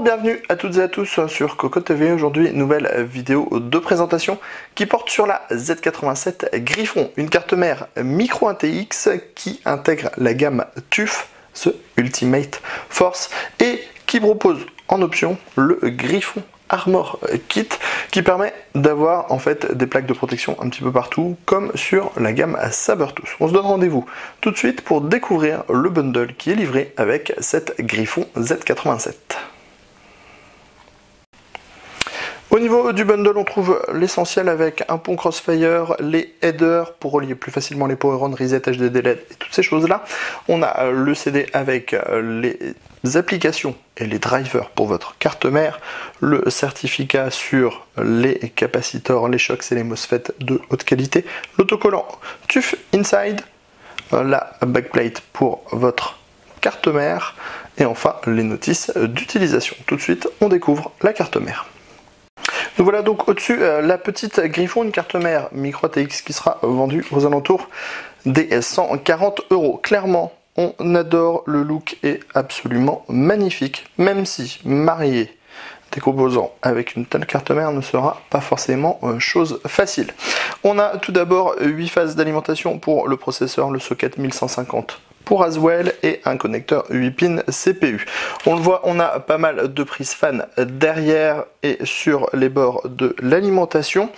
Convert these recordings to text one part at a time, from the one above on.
Bienvenue à toutes et à tous sur Cocotte TV. Aujourd'hui, nouvelle vidéo de présentation qui porte sur la Z87 Griffon, une carte mère micro ATX qui intègre la gamme TUF, ce Ultimate Force, et qui propose en option le Griffon Armor Kit qui permet d'avoir en fait des plaques de protection un petit peu partout comme sur la gamme Sabertooth. On se donne rendez-vous tout de suite pour découvrir le bundle qui est livré avec cette Griffon Z87. Au niveau du bundle, on trouve l'essentiel avec un pont Crossfire, les headers pour relier plus facilement les Power-On, Reset, HDD LED et toutes ces choses-là. On a le CD avec les applications et les drivers pour votre carte mère, le certificat sur les capacitors, les shocks et les MOSFET de haute qualité, l'autocollant TUF Inside, la backplate pour votre carte mère et enfin les notices d'utilisation. Tout de suite, on découvre la carte mère. Nous voilà donc au-dessus la petite Griffon, une carte mère micro ATX qui sera vendue aux alentours des 140 €. Clairement, on adore le look, est absolument magnifique, même si marier des composants avec une telle carte mère ne sera pas forcément chose facile. On a tout d'abord 8 phases d'alimentation pour le processeur, le socket 1150 pour Haswell et un connecteur 8 pins CPU. On le voit, on a pas mal de prises fan derrière et sur les bords de l'alimentation.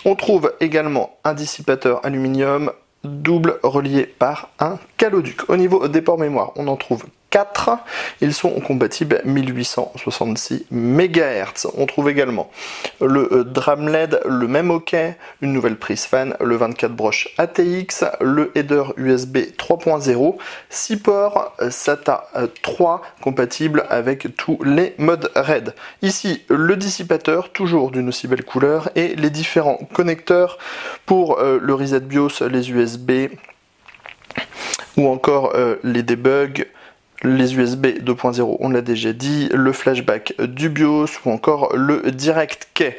On trouve également un dissipateur aluminium double relié par un caloduc. Au niveau des ports mémoire, on en trouve 4. Ils sont compatibles 1866 MHz. On trouve également le DRAM LED, le même hockey, une nouvelle prise fan, le 24 broches ATX, le header USB 3.0, 6 ports SATA 3 compatibles avec tous les modes RAID. Ici, le dissipateur, toujours d'une aussi belle couleur, et les différents connecteurs pour le reset BIOS, les USB ou encore les debugs, les USB 2.0, on l'a déjà dit, le flashback du BIOS ou encore le Direct Key.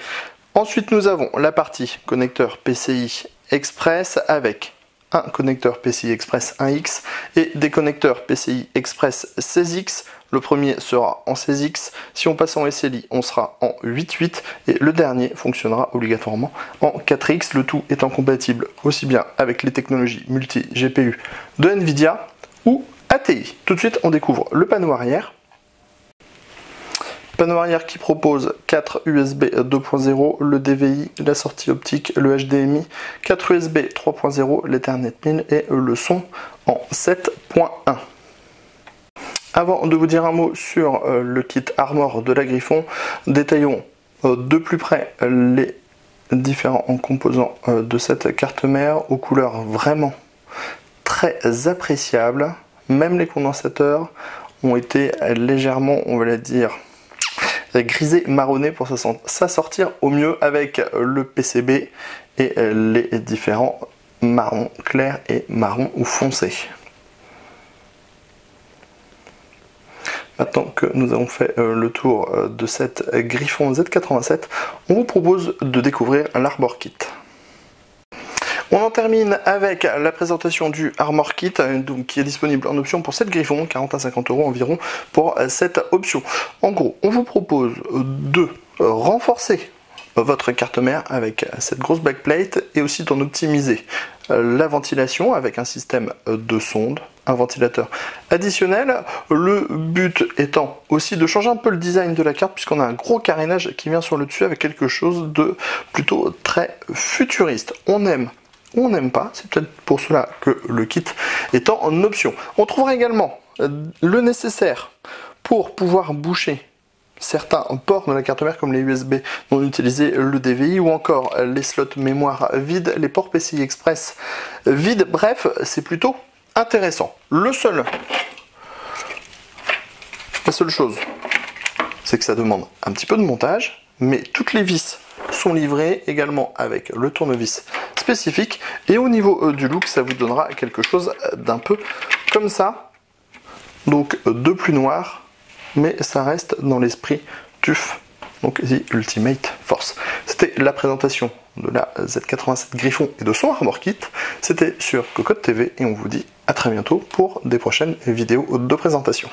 Ensuite, nous avons la partie connecteur PCI Express avec un connecteur PCI Express 1X et des connecteurs PCI Express 16X. Le premier sera en 16X, si on passe en SLI, on sera en 8.8 et le dernier fonctionnera obligatoirement en 4X, le tout étant compatible aussi bien avec les technologies multi-GPU de Nvidia ou ATI. Tout de suite, on découvre le panneau arrière. Panneau arrière qui propose 4 USB 2.0, le DVI, la sortie optique, le HDMI, 4 USB 3.0, l'Ethernet pin et le son en 7.1. Avant de vous dire un mot sur le kit Armor de la Griffon, détaillons de plus près les différents composants de cette carte mère aux couleurs vraiment très appréciables. Même les condensateurs ont été légèrement, on va le dire, grisé marronné pour s'assortir au mieux avec le PCB et les différents marrons clairs et marron ou foncé. Maintenant que nous avons fait le tour de cette Griffon Z87, on vous propose de découvrir l'Armor Kit. On en termine avec la présentation du Armor Kit, donc, qui est disponible en option pour cette Griffon, 40 à 50 € environ pour cette option. En gros, on vous propose de renforcer votre carte mère avec cette grosse backplate et aussi d'en optimiser la ventilation avec un système de sonde, un ventilateur additionnel. Le but étant aussi de changer un peu le design de la carte puisqu'on a un gros carénage qui vient sur le dessus avec quelque chose de plutôt très futuriste. On aime ou on n'aime pas, c'est peut-être pour cela que le kit est en option. On trouvera également le nécessaire pour pouvoir boucher certains ports de la carte mère comme les USB non utilisés, le DVI ou encore les slots mémoire vides, les ports PCI Express vides. Bref, c'est plutôt intéressant. La seule chose, c'est que ça demande un petit peu de montage, mais toutes les vis sont livrées également avec le tournevis spécifique et au niveau du look, ça vous donnera quelque chose d'un peu comme ça, donc de plus noir, mais ça reste dans l'esprit TUF, donc The Ultimate Force. C'était la présentation de la Z87 Griffon et de son Armor Kit. C'était sur Cocotte TV et on vous dit à très bientôt pour des prochaines vidéos de présentation.